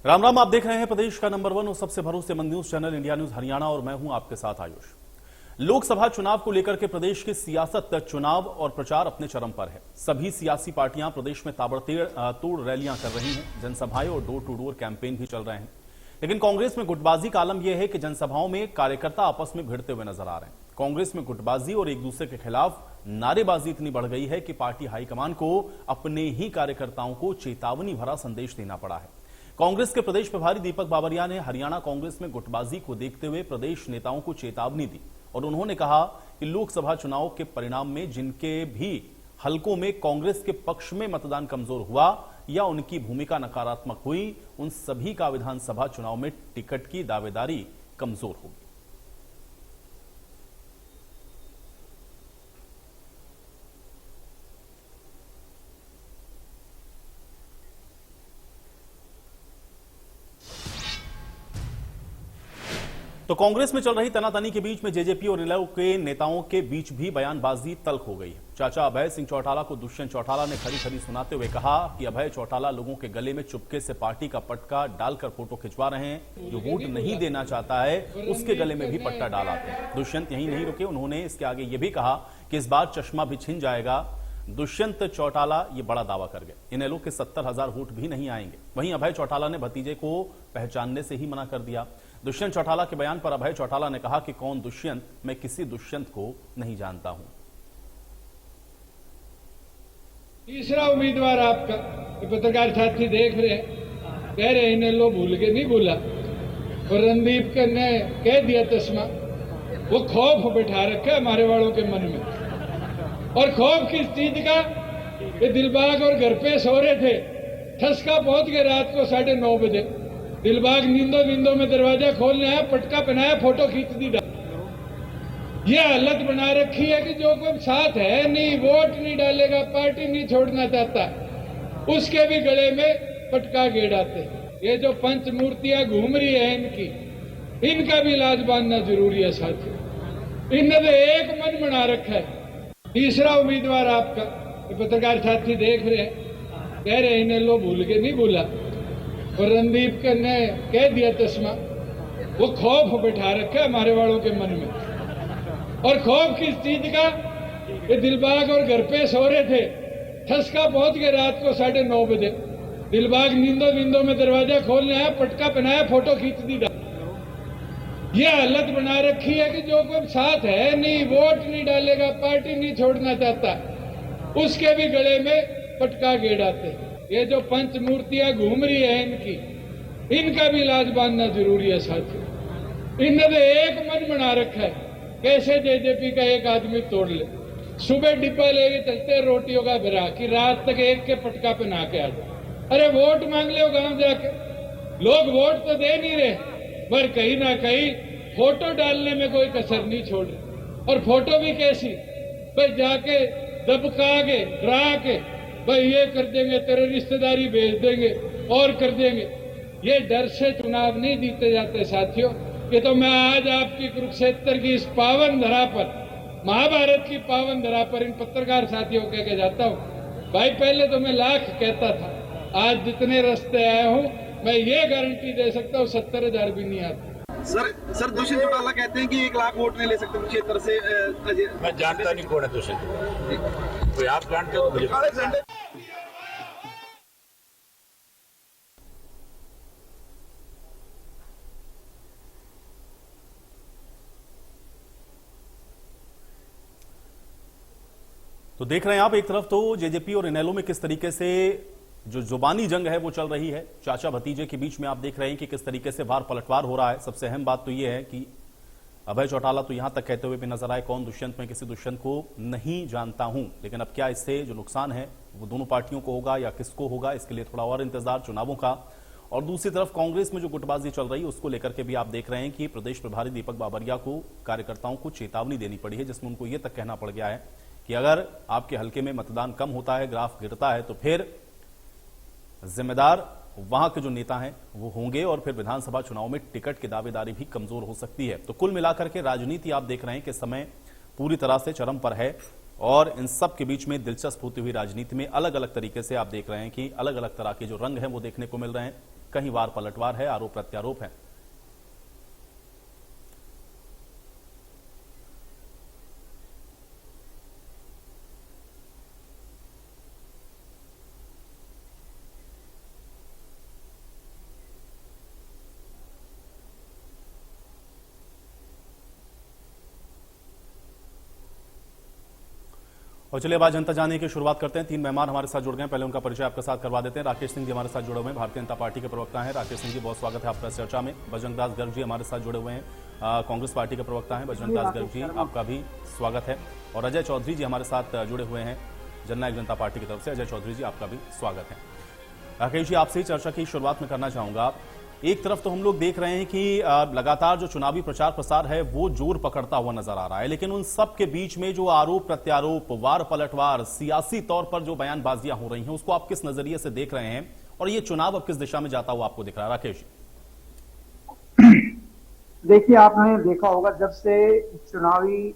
राम राम, आप देख रहे हैं प्रदेश का नंबर 1 और सबसे भरोसेमंद news channel India news Haryana और मैं हूं आपके साथ आयुष। लोकसभा चुनाव को लेकर के प्रदेश की सियासत, चुनाव और प्रचार अपने चरम पर है। सभी सियासी पार्टियां प्रदेश में ताबड़तोड़ रैलियां कर रही हैं, जनसभाएं और डोर टू डोर कैंपेन भी चल रहे हैं। लेकिन कांग्रेस में गुटबाजी का आलम यह है कि जनसभाओं में कार्यकर्ता आपस में भिड़ते हुए नजर आ रहे हैं। कांग्रेस में गुटबाजी और एक दूसरे के खिलाफ नारेबाजी इतनी बढ़ गई है कि पार्टी हाईकमान को अपने ही कार्यकर्ताओं को चेतावनी भरा संदेश देना पड़ा है। कांग्रेस के प्रदेश प्रभारी दीपक बाबरिया ने हरियाणा कांग्रेस में गुटबाजी को देखते हुए प्रदेश नेताओं को चेतावनी दी और उन्होंने कहा कि लोकसभा चुनाव के परिणाम में जिनके भी हलकों में कांग्रेस के पक्ष में मतदान कमजोर हुआ या उनकी भूमिका नकारात्मक हुई, उन सभी का विधानसभा चुनाव में टिकट की दावेदारी कमजोर होगी। तो कांग्रेस में चल रही तनातनी के बीच में जेजेपी और इनेलो के नेताओं के बीच भी बयानबाजी तल्ख हो गई है। चाचा अभय सिंह चौटाला को दुष्यंत चौटाला ने खरी खरी सुनाते हुए कहा कि अभय चौटाला लोगों के गले में चुपके से पार्टी का पटका डालकर फोटो खिंचवा रहे हैं। जो वोट नहीं देना चाहता है उसके गले में भी पट्टा डालाते हैं। दुष्यंत यहीं नहीं रुके, उन्होंने इसके आगे यह भी कहा कि इस बार चश्मा भी छिन जाएगा। दुष्यंत चौटाला ये बड़ा दावा कर गए, इनेलो के 70,000 वोट भी नहीं आएंगे। वहीं अभय चौटाला ने भतीजे को पहचानने से ही मना कर दिया। दुष्यंत चौटाला के बयान पर अभय चौटाला ने कहा कि कौन दुष्यंत, मैं किसी दुष्यंत को नहीं जानता हूं। तीसरा उम्मीदवार आपका पत्रकार साथी देख रहे हैं, कह रहे हैं इनेलो भूल के नहीं भूला और रणदीप ने कह दिया चश्मा। वो खौफ बैठा रखा है हमारे वालों के मन में। और खौफ किस चीज का? ये दिलबाग और घर पे सो रहे थे, ठसका पहुंच गए रात को 9:30 बजे। दिलबाग नींदों में दरवाजा खोलने आया, पटका पहनाया, फोटो खींच दी। ये हालत बना रखी है कि जो कोई साथ है नहीं, वोट नहीं डालेगा, पार्टी नहीं छोड़ना चाहता, उसके भी गले में पटका गेड़ाते। ये जो पंचमूर्तियां घूम रही है इनका भी इलाज बांधना जरूरी है साथियों। इनने तो एक मन बना रखा है। तीसरा उम्मीदवार आपका पत्रकार साथी देख रहे हैं, कह रहे हैं इनेलो भूल के नहीं भूला और रणदीप ने कह दिया चश्मा। वो खौफ बैठा रखा है हमारे वालों के मन में। और खौफ किस चीज का? ये दिलबाग और घर पे सो रहे थे, ठसका पहुंच गए रात को 9:30 बजे। दिलबाग नींदों में दरवाजा खोलने आया, पटका पहनाया, फोटो खींच दी। ये हालत बना रखी है कि जो कोई साथ है नहीं, वोट नहीं डालेगा, पार्टी नहीं छोड़ना चाहता, उसके भी गले में पटका गेड़ाते। ये जो पंचमूर्तियां घूम रही है इनका भी इलाज बांधना जरूरी है साथियों। इनने तो एक मन बना रखा है, कैसे जेजेपी का एक आदमी तोड़ ले। सुबह डिब्बा लेके चलते रोटियों का भरा कि रात तक एक के पटका पे ना के आ जाए। अरे वोट मांग ले गांव जाके, लोग वोट तो दे नहीं रहे, पर कहीं ना कहीं फोटो डालने में कोई कसर नहीं छोड़ रहे। और फोटो भी कैसी भाई, जाके दबका के डरा के भाई ये कर देंगे, तेरे रिश्तेदारी भेज देंगे और कर देंगे। ये डर से चुनाव नहीं जीते जाते साथियों। ये तो मैं आज आपकी कुरुक्षेत्र की इस पावन धरा पर, महाभारत की पावन धरा पर इन पत्रकार साथियों कह के जाता हूँ, भाई पहले तो मैं लाख कहता था, आज जितने रास्ते आया हूँ मैं ये गारंटी दे सकता हूँ 70,000 भी नहीं आते। सर दुष्यंत चौटाला कहते हैं कि 1 लाख वोट नहीं ले सकते क्षेत्र से। मैं जानता नहीं कौन है दुष्यंत, कोई आप जानते हो मुझे। तो देख रहे हैं आप, एक तरफ तो जेजेपी और इनेलो में किस तरीके से जो जुबानी जंग है वो चल रही है। चाचा भतीजे के बीच में आप देख रहे हैं कि किस तरीके से वार पलटवार हो रहा है। सबसे अहम बात तो यह है कि अभय चौटाला तो यहां तक कहते हुए भी नजर आए, कौन दुष्यंत, मैं किसी दुष्यंत को नहीं जानता हूं। लेकिन अब क्या इससे जो नुकसान है वो दोनों पार्टियों को होगा या किसको होगा, इसके लिए थोड़ा और इंतजार चुनावों का। और दूसरी तरफ कांग्रेस में जो गुटबाजी चल रही है उसको लेकर के भी आप देख रहे हैं कि प्रदेश प्रभारी दीपक बाबरिया को कार्यकर्ताओं को चेतावनी देनी पड़ी है, जिसमें उनको यह तक कहना पड़ गया है कि अगर आपके हल्के में मतदान कम होता है, ग्राफ गिरता है, तो फिर जिम्मेदार वहां के जो नेता हैं वो होंगे और फिर विधानसभा चुनाव में टिकट की दावेदारी भी कमजोर हो सकती है। तो कुल मिलाकर के राजनीति आप देख रहे हैं कि समय पूरी तरह से चरम पर है और इन सब के बीच में दिलचस्प होती हुई राजनीति में अलग अलग तरीके से आप देख रहे हैं कि अलग अलग तरह के जो रंग हैं वो देखने को मिल रहे हैं। कहीं वार पलटवार है, आरोप प्रत्यारोप है। और चलिए अब आज जनता जाने की शुरुआत करते हैं। 3 मेहमान हमारे साथ जुड़ गए हैं, पहले उनका परिचय आपके साथ करवा देते हैं। राकेश सिंह जी हमारे साथ जुड़े हुए हैं, भारतीय जनता पार्टी के प्रवक्ता हैं। राकेश सिंह जी, बहुत स्वागत है आपका इस चर्चा में। बजरंग दास गर्ग जी हमारे साथ जुड़े हुए हैं, कांग्रेस पार्टी के प्रवक्ता हैं। बजरंग दास गर्ग जी, आपका भी स्वागत है। और अजय चौधरी जी हमारे साथ जुड़े हुए हैं जननायक जनता पार्टी की तरफ से। अजय चौधरी जी, आपका भी स्वागत है। राकेश जी, आपसे ही चर्चा की शुरुआत में करना चाहूंगा। एक तरफ तो हम लोग देख रहे हैं कि लगातार जो चुनावी प्रचार प्रसार है वो जोर पकड़ता हुआ नजर आ रहा है, लेकिन उन सब के बीच में जो आरोप प्रत्यारोप, वार पलटवार, सियासी तौर पर जो बयानबाजियां हो रही हैं, उसको आप किस नजरिए से देख रहे हैं और ये चुनाव अब किस दिशा में जाता हुआ आपको दिख रहा है? राकेश, देखिए, आपने देखा होगा जब से चुनावी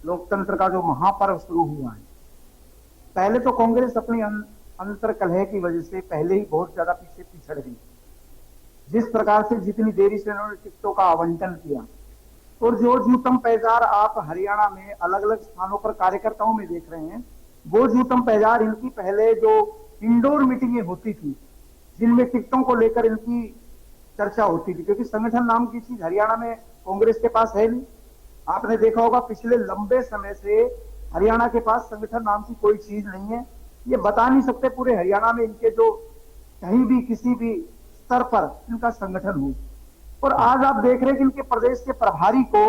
लोकतंत्र का जो महापर्व शुरू हुआ है, पहले तो कांग्रेस अपनी अंतर्कलह की वजह से पहले ही बहुत ज्यादा पीछे पिछड़ गई। जिस प्रकार से जितनी देरी से उन्होंने टिकटों का आवंटन किया और जो जूतम पैजार आप हरियाणा में अलग अलग स्थानों पर कार्यकर्ताओं में देख रहे हैं, वो जूतम पैजार इनकी पहले जो इंडोर मीटिंगें होती थी जिनमें टिकटों को लेकर इनकी चर्चा होती थी, क्योंकि संगठन नाम की चीज हरियाणा में कांग्रेस के पास है नहीं। आपने देखा होगा पिछले लंबे समय से हरियाणा के पास संगठन नाम की कोई चीज नहीं है। ये बता नहीं सकते पूरे हरियाणा में इनके जो कहीं भी किसी भी स्तर पर इनका संगठन हो। और आज आप देख रहे हैं कि इनके प्रदेश के प्रभारी को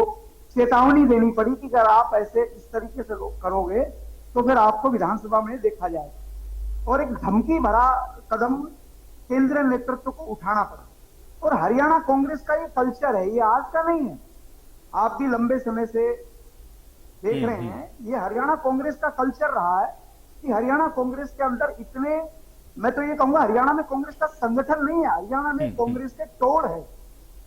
चेतावनी देनी पड़ी कि अगर आप ऐसे इस तरीके से करोगे तो फिर आपको विधानसभा में देखा जाए। और एक धमकी भरा कदम केंद्रीय नेतृत्व को उठाना पड़ा। और हरियाणा कांग्रेस का ये कल्चर है, ये आज का नहीं है, आप भी लंबे समय से देख रहे हैं। ये हरियाणा कांग्रेस का कल्चर रहा है कि हरियाणा कांग्रेस के अंदर इतने, मैं तो ये कहूंगा हरियाणा में कांग्रेस का संगठन नहीं है, हरियाणा में कांग्रेस के तोड़ है।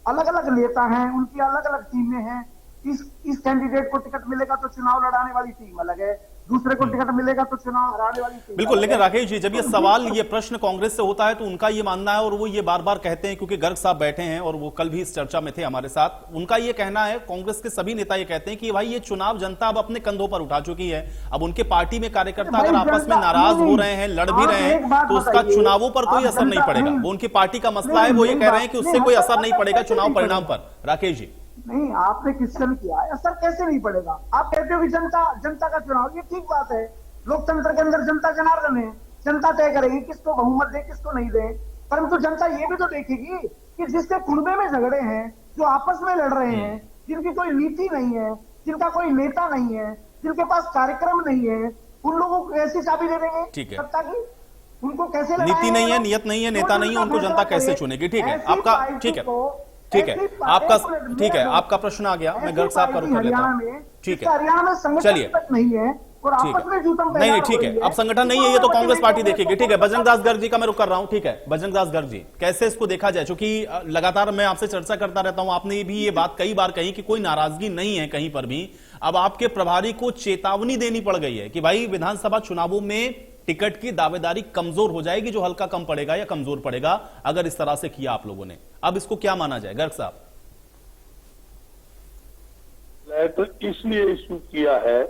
अलग अलग नेता हैं, उनकी अलग अलग टीमें हैं। इस कैंडिडेट को टिकट मिलेगा तो चुनाव लड़ाने वाली टीम अलग है, दूसरे को टिकट मिलेगा तो चुनाव हराने वाली टीम। बिल्कुल, लेकिन राकेश जी, जब ये सवाल, ये प्रश्न कांग्रेस से होता है तो उनका ये मानना है और वो ये बार बार कहते हैं, क्योंकि गर्ग साहब बैठे हैं और वो कल भी इस चर्चा में थे हमारे साथ, उनका ये कहना है, कांग्रेस के सभी नेता ये कहते हैं कि भाई ये चुनाव जनता अब अपने कंधों पर उठा चुकी है। अब उनके पार्टी में कार्यकर्ता अगर आपस में नाराज हो रहे हैं, लड़ भी रहे हैं, तो उसका चुनावों पर कोई असर नहीं पड़ेगा। वो उनकी पार्टी का मसला है, वो ये कह रहे हैं कि उससे कोई असर नहीं पड़ेगा चुनाव परिणाम पर। राकेश जी, नहीं, आपने क्वेश्चन किया है, असर कैसे नहीं पड़ेगा? आप कहते हो कि जनता का चुनाव, ये ठीक बात है। लोकतंत्र के अंदर जनता जनार्दन है, जनता तय करेगी किसको बहुमत दे किसको नहीं दे। परंतु जनता ये भी तो देखेगी कि जिसके कुनबे में झगड़े हैं, जो आपस में लड़ रहे हैं, जिनकी कोई नीति नहीं है, जिनका कोई नेता नहीं है, जिनके पास कार्यक्रम नहीं है, उन लोगों को कैसे चाबी दे देंगे सत्ता की? उनको कैसे नीति नहीं है, नियत नहीं है, नेता नहीं है, उनको जनता कैसे चुनेगी? ठीक है आपका, ठीक है, ठीक है आपका, ठीक है आपका प्रश्न आ गया। मैं गर्ग साहब का रुख कर लेता हूं। ठीक है, हरियाणा में संगठन नहीं है और आपस में जूतम नहीं, ठीक है, अब संगठन नहीं है ये तो कांग्रेस पार्टी देखेगी। ठीक है, बजरंग दास गर्ग जी का मैं रुख कर रहा हूं। ठीक है, बजरंग दास गर्ग जी, कैसे इसको देखा जाए? क्योंकि लगातार मैं आपसे चर्चा करता रहता हूं, आपने भी ये बात कई बार कही कि कोई नाराजगी नहीं है कहीं पर भी। अब आपके प्रभारी को चेतावनी देनी पड़ गई है कि भाई विधानसभा चुनावों में टिकट की दावेदारी कमजोर हो जाएगी, जो हल्का कम पड़ेगा या कमजोर पड़ेगा अगर इस तरह से किया आप लोगों ने। अब इसको क्या माना जाए गर्ग साहब? तो इसलिए इशू किया है,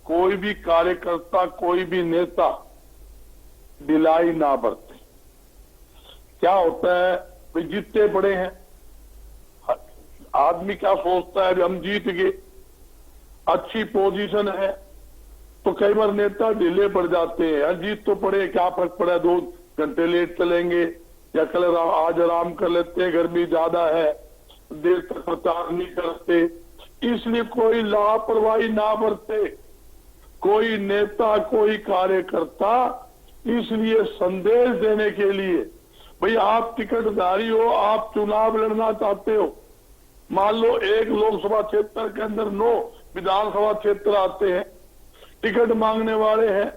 कोई भी कार्यकर्ता, कोई भी नेता ढिलाई ना बरते। क्या होता है, वे जीतते बड़े हैं, आदमी क्या सोचता है, हम जीत गए, अच्छी पोजीशन है, तो कई बार नेता ढीले पड़ जाते हैं। जीत तो पड़े, क्या फर्क पड़ा, 2 घंटे लेट चलेंगे या कल आज आराम कर लेते हैं, गर्मी ज्यादा है, देर तक प्रचार नहीं करते। इसलिए कोई लापरवाही ना बरते, कोई नेता, कोई कार्यकर्ता। इसलिए संदेश देने के लिए, भाई आप टिकटधारी हो, आप चुनाव लड़ना चाहते हो, मान लो एक लोकसभा क्षेत्र के अंदर 9 विधानसभा क्षेत्र आते हैं, टिकट मांगने वाले हैं,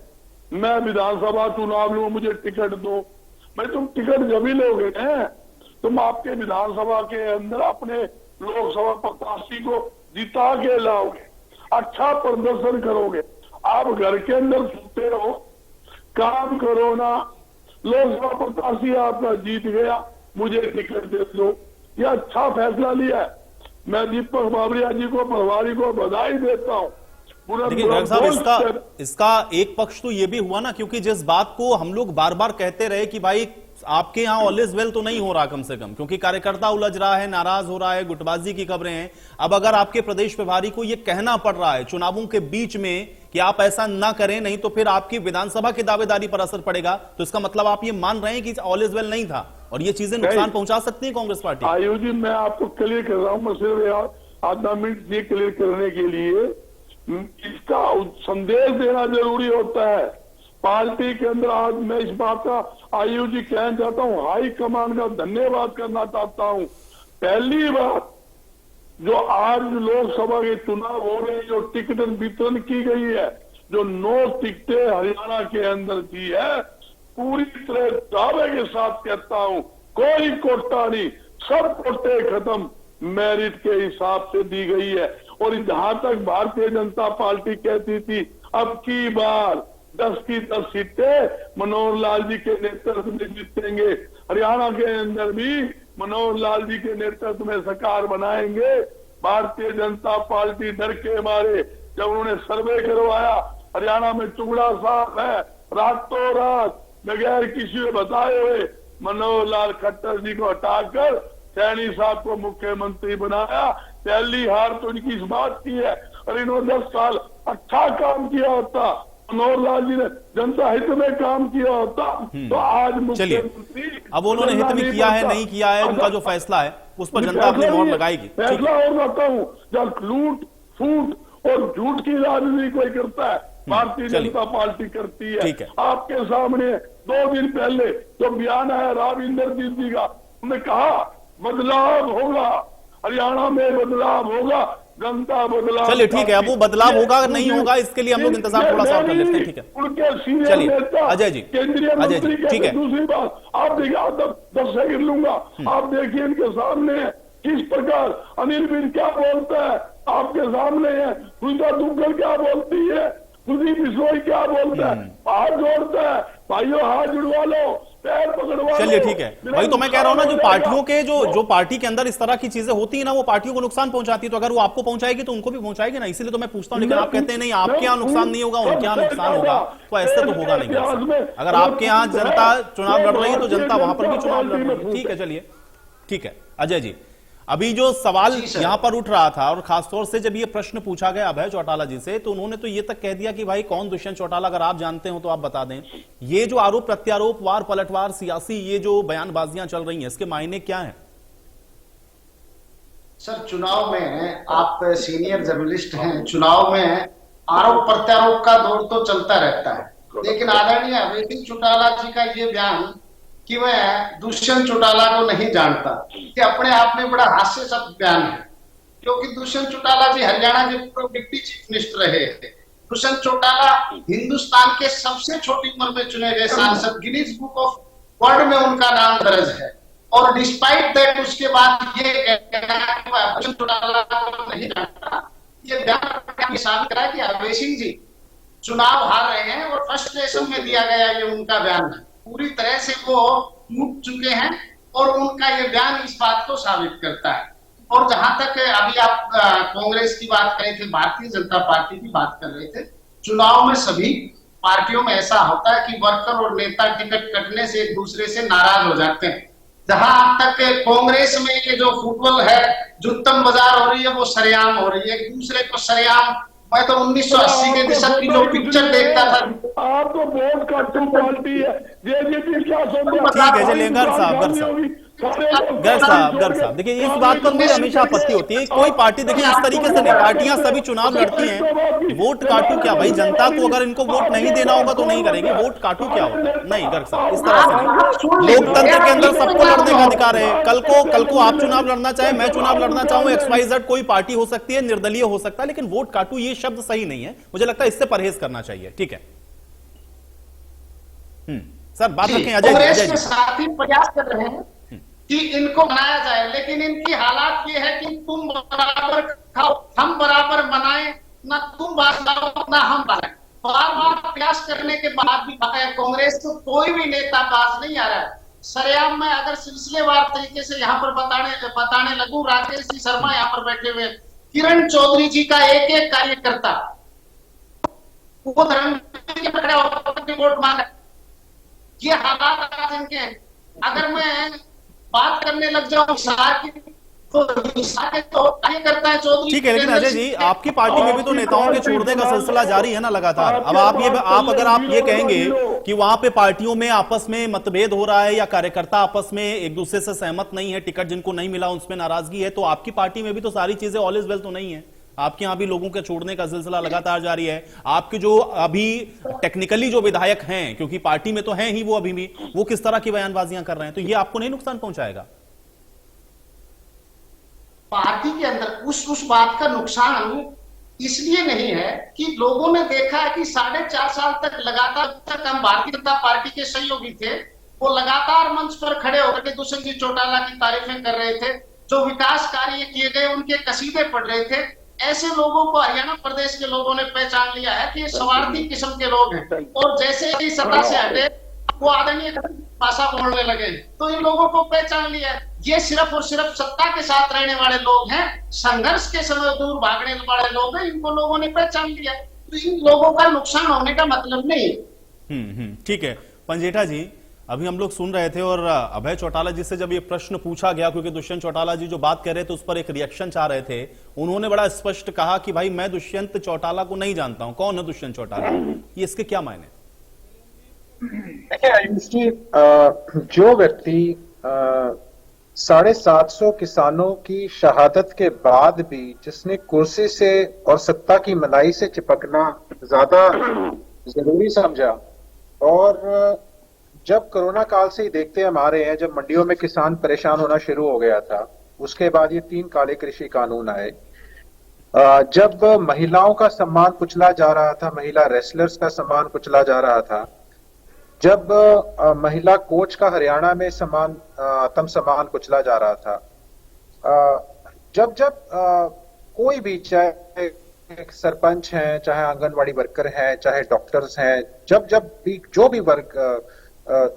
मैं विधानसभा चुनाव लूं, मुझे टिकट दो। भाई तुम टिकट जब ही लोगे हैं, तुम आपके विधानसभा के अंदर अपने लोकसभा प्रत्याशी को जिता के लाओगे। अच्छा प्रदर्शन करोगे। आप घर के अंदर सुनते रहो, काम करो ना। लोकसभा प्रत्याशी आपका जीत गया, मुझे टिकट दे दो, ये अच्छा फैसला लिया है। मैं दीपक बाबरिया जी को, पटवारी को बधाई देता हूँ। देखिए गर्ग साहब, इसका एक पक्ष तो ये भी हुआ ना, क्योंकि जिस बात को हम लोग बार बार कहते रहे कि भाई आपके यहाँ ऑल इज वेल तो नहीं हो रहा, कम से कम क्योंकि कार्यकर्ता उलझ रहा है, नाराज हो रहा है, गुटबाजी की खबरें हैं। अब अगर आपके प्रदेश प्रभारी को यह कहना पड़ रहा है चुनावों के बीच में कि आप ऐसा ना करें, नहीं तो फिर आपकी विधानसभा की दावेदारी पर असर पड़ेगा, तो इसका मतलब आप ये मान रहे हैं कि ऑल इज वेल नहीं था और ये चीजें नुकसान पहुंचा सकती है कांग्रेस पार्टी। आयु जी, मैं आपको क्लियर कर रहा हूं, मैं सिर्फ आधा मिनट ये क्लियर करने के लिए इसका संदेश देना जरूरी होता है पार्टी के अंदर। आज मैं इस बात का आयु जी कहना चाहता हूं, हाई कमान का धन्यवाद करना चाहता हूं। पहली बात, जो आज लोकसभा के चुनाव हो रहे हैं, जो टिकट वितरण की गई है, जो 9 टिकटें हरियाणा के अंदर की है, पूरी तरह दावे के साथ कहता हूं, कोई कोटा नहीं, सब कोटे खत्म मेरिट के हिसाब से दी गई है। और जहां तक भारतीय जनता पार्टी कहती थी अब की बार 10 की 10 सीटें मनोहर लाल जी के नेतृत्व में जीतेंगे, हरियाणा के अंदर भी मनोहर लाल जी के नेतृत्व में सरकार बनाएंगे। भारतीय जनता पार्टी डर के मारे जब उन्होंने सर्वे करवाया, हरियाणा में टुकड़ा साफ है, रातों रात बगैर किसी को बताए हुए मनोहर लाल खट्टर जी को हटाकर सैनी साहब को मुख्यमंत्री बनाया। पहली हार तो इनकी इस बात की है, और इन्होंने 10 साल अच्छा काम किया होता, मनोहर लाल जी ने जनता हित में काम किया होता, तो आज मुख्यमंत्री। अब उन्होंने हित में किया है नहीं किया है, उनका जो फैसला है उस पर जनता अपनी मोहर लगाएगी। फैसला और बताता हूँ, जब लूट फूट और झूठ की राजनीति कोई करता है, भारतीय जनता पार्टी करती है। आपके सामने 2 दिन पहले जो बयान आया राव इंद्रजीत जी का, उन्होंने कहा बदलाव होगा, हरियाणा में बदलाव होगा, जनता बदलाव। चलिए ठीक है, अब वो बदलाव होगा नहीं होगा इसके लिए हम लोग इंतजार थोड़ा सा कर लेते हैं। ठीक है, उनके सीनियर चलिए नेता अजय जी, केंद्रीय मंत्री ठीक है। दूसरी बात आप देखिए, आप 10 सेकंड लूंगा, आप देखिए इनके सामने किस प्रकार अनिल विज क्या बोलता है, आपके सामने है सुनीता दुग्गल क्या बोलती है, सुदीप बिश्नोई क्या बोलता है, हाथ जोड़ता है, भाइयों हाथ जुड़वा लो, पैर पकड़वा। चलिए ठीक है, वही तो मैं कह रहा हूं ना, जो पार्टियों के जो पार्टी के अंदर इस तरह की चीजें होती है ना, वो पार्टियों को नुकसान पहुंचाती है, तो अगर वो आपको पहुंचाएगी तो उनको भी पहुंचाएगी ना, इसीलिए तो मैं पूछता हूं। लेकिन आप कहते हैं नहीं आपके यहाँ नुकसान नहीं होगा, उनके यहाँ नुकसान होगा, तो ऐसा तो होगा नहीं। अगर आपके यहाँ जनता चुनाव लड़ रही है तो जनता वहां पर भी चुनाव लड़ रही है। ठीक है, चलिए ठीक है। अजय जी, अभी जो सवाल यहां पर उठ रहा था, और खासतौर से जब ये प्रश्न पूछा गया अभय चौटाला जी से, तो उन्होंने तो ये तक कह दिया कि भाई कौन दुष्यंत चौटाला, अगर आप जानते हो तो आप बता दें। ये जो आरोप प्रत्यारोप, वार पलटवार, सियासी ये जो बयानबाजियां चल रही हैं, इसके मायने क्या हैं? सर, चुनाव में आप सीनियर जर्नलिस्ट हैं, चुनाव में आरोप प्रत्यारोप का दौर तो चलता रहता है, लेकिन आदरणीय अभय चौटाला जी का ये बयान कि मैं दुष्यंत चौटाला को नहीं जानता, कि अपने आप में बड़ा हास्यास्पद बयान है, क्योंकि दुष्यंत चौटाला जी हरियाणा के डिप्टी चीफ मिनिस्टर रहे थे। दुष्यंत चौटाला हिंदुस्तान के सबसे छोटी उम्र में चुने गए सांसद, गिनीज बुक ऑफ वर्ल्ड में उनका नाम दर्ज है, और डिस्पाइट दैट उसके बाद ये दुष्यंत चौटाला को नहीं जानता, ये बयान साबित करा कि अभय सिंह जी चुनाव हार रहे हैं और फ्रस्ट्रेशन में दिया गया ये उनका बयान है। पूरी तरह से वो टूट चुके हैं, और उनका ये बयान इस बात को साबित करता है। और जहां तक अभी आप कांग्रेस की बात कर रहे थे, भारतीय जनता पार्टी की बात कर रहे थे, चुनाव में सभी पार्टियों में ऐसा होता है कि वर्कर और नेता टिकट कटने से एक दूसरे से नाराज हो जाते हैं। जहां तक कांग्रेस में ये जो फुटबॉल है, जुत्तम बाजार हो रही है, वो सरेआम हो रही है, एक दूसरे को सरेआम। मैं तो 1980 के दशक की जो पिक्चर देखता था, आप तो वोट का पार्टी है, क्या ठीक है, चलिए गर्ग साहब, देखिए इस बात पर मुझे हमेशा आपत्ति होती है। कोई पार्टी देखिए इस तरीके से नहीं, पार्टियां सभी चुनाव लड़ती हैं, वोट काटू क्या भाई, जनता को अगर इनको वोट नहीं देना होगा तो नहीं करेंगे, वोट काटू क्या होता है? नहीं गर्ग साहब, इस तरह से नहीं। लोकतंत्र के अंदर सबको लड़ने का अधिकार है। कल को आप चुनाव लड़ना चाहे, मैं चुनाव लड़ना चाहूं, XYZ कोई पार्टी हो सकती है, निर्दलीय हो सकता है, लेकिन वोट काटू ये शब्द सही नहीं है। मुझे लगता है इससे परहेज करना चाहिए। ठीक है सर, बात रखें अजय जी। साथ ही प्रयास कर रहे हैं कि इनको बनाया जाए, लेकिन इनकी हालात ये है कि तुम बराबर खाओ हम बराबर बनाएं, ना तुम बात लाओ ना हम बात। बार बार प्रयास करने के बाद भी कांग्रेस तो कोई भी नेता पास नहीं आ रहा है। सरेआम में अगर सिलसिलेवार तरीके से यहाँ पर बताने लगूं, राकेश जी शर्मा यहाँ पर बैठे हुए, किरण चौधरी जी का एक एक कार्यकर्ता वो धर्म के खड़े होकर वोट मांगा। ये हालात आज इनके हैं। अगर मैं बात करने लग जाऊं सार की तो कार्यकर्ता है चौधरी। ठीक है, लेकिन अजय जी आपकी पार्टी में भी तो नेताओं के छोड़ने का सिलसिला जारी है ना लगातार। अब आप अगर आप ये कहेंगे कि वहां पे पार्टियों में आपस में मतभेद हो रहा है या कार्यकर्ता आपस में एक दूसरे से सहमत नहीं है, टिकट जिनको नहीं मिला उसमें नाराजगी है, तो आपकी पार्टी में भी तो सारी चीजें ऑल इज वेल तो नहीं है। आपके यहां भी लोगों के छोड़ने का सिलसिला लगातार जारी है। आपके जो अभी टेक्निकली जो विधायक हैं, क्योंकि पार्टी में तो हैं ही वो अभी भी, वो किस तरह की बयानबाजियां कर रहे हैं, तो ये आपको नहीं नुकसान पहुंचाएगा? पार्टी के अंदर उस बात का नुकसान इसलिए नहीं है कि लोगों ने देखा है कि 4.5 साल तक लगातार हम भारतीय जनता पार्टी के सहयोगी थे, वो लगातार मंच पर खड़े होकर के दुष्यंत जी चौटाला की तारीफें कर रहे थे, जो विकास कार्य किए गए उनके कसीदे पढ़ रहे थे। ऐसे लोगों को हरियाणा प्रदेश के लोगों ने पहचान लिया है कि ये स्वार्थी किस्म के लोग हैं, और जैसे ही सत्ता से हटे वो आदरणीय भाषा बोलने लगे, तो इन लोगों को पहचान लिया। ये सिर्फ और सिर्फ सत्ता के साथ रहने वाले लोग हैं, संघर्ष के समय दूर भागने वाले लोग हैं, इनको लोगों ने पहचान लिया। तो इन लोगों का नुकसान होने का मतलब नहीं। ठीक है पंजेठा जी, अभी हम लोग सुन रहे थे और अभय चौटाला जी से जब ये प्रश्न पूछा गया, क्योंकि दुष्यंत चौटाला जी जो बात कर रहे थे उस पर एक रिएक्शन चाह रहे थे, उन्होंने बड़ा स्पष्ट कहा कि भाई मैं दुष्यंत चौटाला को नहीं जानता हूं, कौन है दुष्यंत चौटाला, ये इसके क्या मायने? देखिए आयुष जी, जो व्यक्ति 750 किसानों की शहादत के बाद भी जिसने कुर्सी से और सत्ता की मलाई से चिपकना ज्यादा जरूरी समझा, और जब कोरोना काल से ही देखते हम आ रहे हैं, जब मंडियों में किसान परेशान होना शुरू हो गया था, उसके बाद ये 3 काले कृषि कानून आए, जब महिलाओं का सम्मान कुचला जा रहा था, महिला रेसलर्स का सम्मान कुचला जा रहा था, जब महिला कोच का हरियाणा में सम्मान आत्म सम्मान कुचला जा रहा था, जब कोई भी, चाहे सरपंच हैं, चाहे आंगनवाड़ी वर्कर हैं, चाहे डॉक्टर्स हैं, जब भी जो भी वर्ग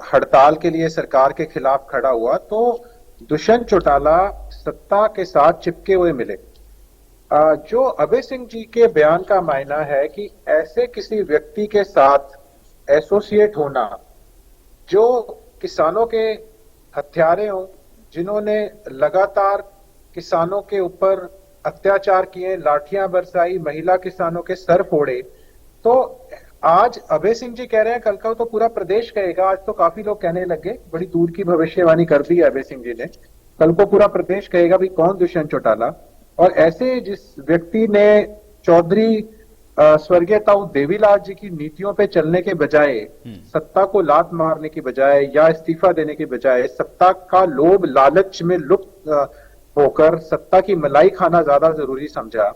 हड़ताल के लिए सरकार के खिलाफ खड़ा हुआ, तो दुष्यंत चौटाला सत्ता के साथ चिपके हुए मिले। जो अभय सिंह जी के बयान का मायना है कि ऐसे किसी व्यक्ति के साथ एसोसिएट होना जो किसानों के हत्यारे हों, जिन्होंने लगातार किसानों के ऊपर अत्याचार किए, लाठियां बरसाई, महिला किसानों के सर फोड़े, तो आज अभय सिंह जी कह रहे हैं, कल का तो पूरा प्रदेश कहेगा। आज तो काफी लोग कहने लगे, बड़ी दूर की भविष्यवाणी कर दी है अभय सिंह जी ने, कल को पूरा प्रदेश कहेगा भी कौन दुष्यंत चौटाला। और ऐसे जिस व्यक्ति ने चौधरी स्वर्गीय ताऊ देवीलाल जी की नीतियों पे चलने के बजाय, सत्ता को लात मारने की बजाय या इस्तीफा देने के बजाय, सत्ता का लोभ लालच में लुप्त होकर सत्ता की मलाई खाना ज्यादा जरूरी समझा,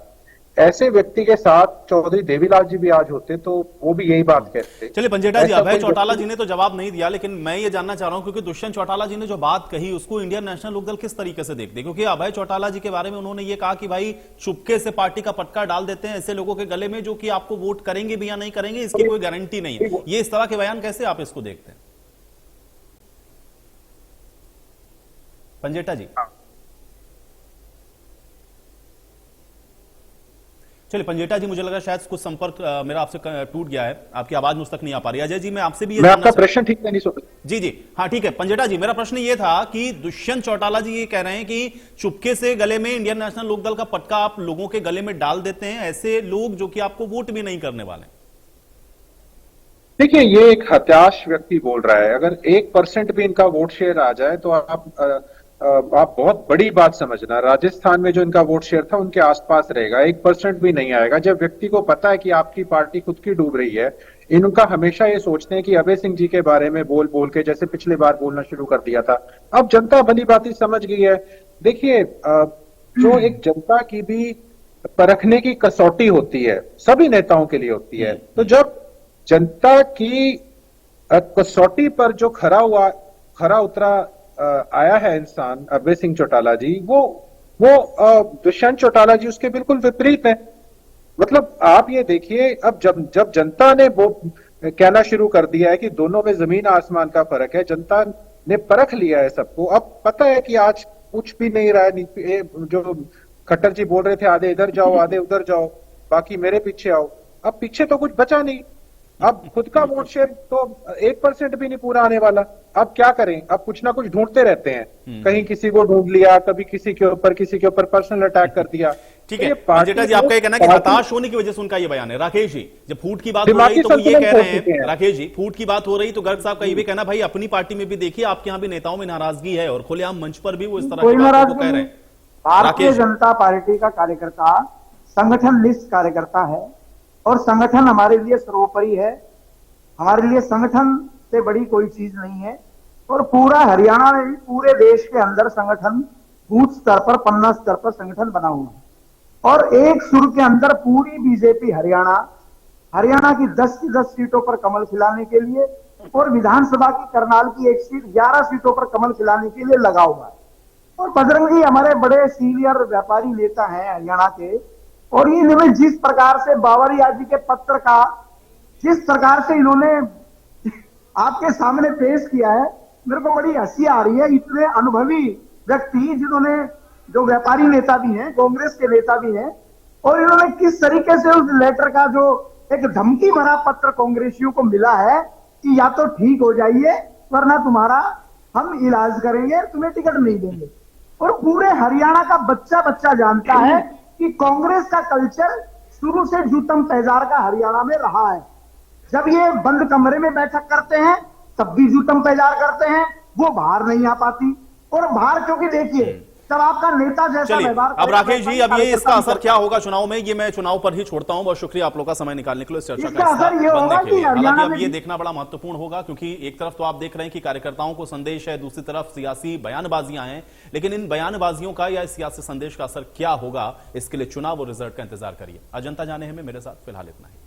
ऐसे व्यक्ति के साथ चौधरी देवीलाल जी भी आज होते तो वो भी यही बात कहते। चलिए पंजेठा जी, अभय चौटाला जी ने तो जवाब नहीं दिया, लेकिन मैं ये जानना चाह रहा हूं, क्योंकि दुष्यंत चौटाला जी ने जो बात कही उसको इंडियन नेशनल लोकदल किस तरीके से देखते हैं? क्योंकि अभय चौटाला जी के बारे में उन्होंने ये कहा कि भाई चुपके से पार्टी का पटका डाल देते हैं ऐसे लोगों के गले में जो कि आपको वोट करेंगे भी या नहीं करेंगे, इसकी कोई गारंटी नहीं है। ये इस तरह के बयान कैसे आप इसको देखते हैं पंजेठा जी? चलिए पंजेठा जी, मुझे लगा शायद कुछ संपर्क मेरा आपसे टूट गया है, आपकी आवाज मुझ तक नहीं आ पा रही। अजय जी, मैं आपसे भी मैं आपका प्रश्न ठीक नहीं सुन। जी, हाँ ठीक है पंजेठा जी, मेरा प्रश्न ये था कि दुष्यंत चौटाला जी ये कह रहे हैं कि चुपके से गले में इंडियन नेशनल लोकदल का पटका आप लोगों के गले में डाल देते हैं, ऐसे लोग जो कि आपको वोट भी नहीं करने वाले। देखिए, ये एक हताश व्यक्ति बोल रहा है। अगर 1% भी इनका वोट शेयर आ जाए तो आप बहुत बड़ी बात समझना, राजस्थान में जो इनका वोट शेयर था उनके आसपास रहेगा, 1% भी नहीं आएगा। जब व्यक्ति को पता है कि आपकी पार्टी खुद की डूब रही है, इनका हमेशा ये सोचते हैं कि अभय सिंह जी के बारे में बोल बोल के, जैसे पिछले बार बोलना शुरू कर दिया था, अब जनता भली बात समझ गई है। देखिए, जो एक जनता की भी परखने की कसौटी होती है, सभी नेताओं के लिए होती है, तो जब जनता की कसौटी पर जो खरा उतरा आया है इंसान अभय सिंह चौटाला जी, वो दुष्यंत चौटाला जी उसके बिल्कुल विपरीत है। मतलब आप ये देखिए, अब जब जनता ने वो कहना शुरू कर दिया है कि दोनों में जमीन आसमान का फर्क है, जनता ने परख लिया है सबको, अब पता है कि आज कुछ भी नहीं रहा है। जो खट्टर जी बोल रहे थे आधे इधर जाओ आधे उधर जाओ बाकी मेरे पीछे आओ, अब पीछे तो कुछ बचा नहीं। अब खुद का वोट शेयर तो 1% भी नहीं पूरा आने वाला। अब क्या करें, अब कुछ ना कुछ ढूंढते रहते हैं, कहीं किसी को ढूंढ लिया, कभी किसी के ऊपर पर्सनल अटैक कर दिया। ठीक है जेठा जी, आपका ये कहना है कि हताश होने की वजह से उनका ये बयान है। राकेश जी, जब फूट की बात हो रही तो वो ये कह रहे हैं, राकेश जी फूट की बात हो रही तो गर्ग साहब का ये भी कहना, भाई अपनी पार्टी में भी देखिए आपके यहाँ भी नेताओं में नाराजगी है और खुलेआम मंच पर भी वो इस तरह की बातों को कह रहे हैं। भारतीय जनता पार्टी का कार्यकर्ता संगठन निष्ठ कार्यकर्ता है और संगठन हमारे लिए सर्वोपरि है। हमारे लिए संगठन से बड़ी कोई चीज नहीं है। और पूरा हरियाणा में भी, पूरे देश के अंदर संगठन बूथ स्तर पर, पन्ना स्तर पर संगठन बना हुआ है और एक सुर के अंदर पूरी बीजेपी हरियाणा की 10 की 10 सीटों पर कमल खिलाने के लिए और विधानसभा की करनाल की एक सीट 11 सीटों पर कमल खिलाने के लिए लगा हुआ है। और बजरंग जी हमारे बड़े सीनियर व्यापारी नेता हैं हरियाणा के, और ये इन्होंने जिस प्रकार से बावरिया जी के पत्र का जिस प्रकार से इन्होंने आपके सामने पेश किया है, मेरे को बड़ी हंसी आ रही है। इतने अनुभवी व्यक्ति जिन्होंने, जो व्यापारी नेता भी हैं, कांग्रेस के नेता भी हैं, और इन्होंने किस तरीके से उस लेटर का जो एक धमकी भरा पत्र कांग्रेसियों को मिला है कि या तो ठीक हो जाइए वरना तुम्हारा हम इलाज करेंगे, तुम्हें टिकट नहीं देंगे। और पूरे हरियाणा का बच्चा जानता है कि कांग्रेस का कल्चर शुरू से जूतम पैजार का हरियाणा में रहा है। जब ये बंद कमरे में बैठक करते हैं तब भी जूतम पैजार करते हैं, वो बाहर नहीं आ पाती। और बाहर क्योंकि देखिए जब आपका नेता जैसा व्यवहार, अब राकेश जी, अब ये इसका असर क्या होगा चुनाव में, ये मैं चुनाव पर ही छोड़ता हूं। बहुत शुक्रिया आप लोग का समय निकालने के लिए, इस चर्चा का असर ये होगा कि हालांकि अब ये देखना बड़ा महत्वपूर्ण होगा, क्योंकि एक तरफ तो आप देख रहे हैं कि कार्यकर्ताओं को संदेश है, दूसरी तरफ सियासी बयानबाजियां हैं, लेकिन इन बयानबाजियों का या सियासी संदेश का असर क्या होगा, इसके लिए चुनाव और रिजल्ट का इंतजार करिए। अजंता जाने हमें, मेरे साथ फिलहाल इतना ही।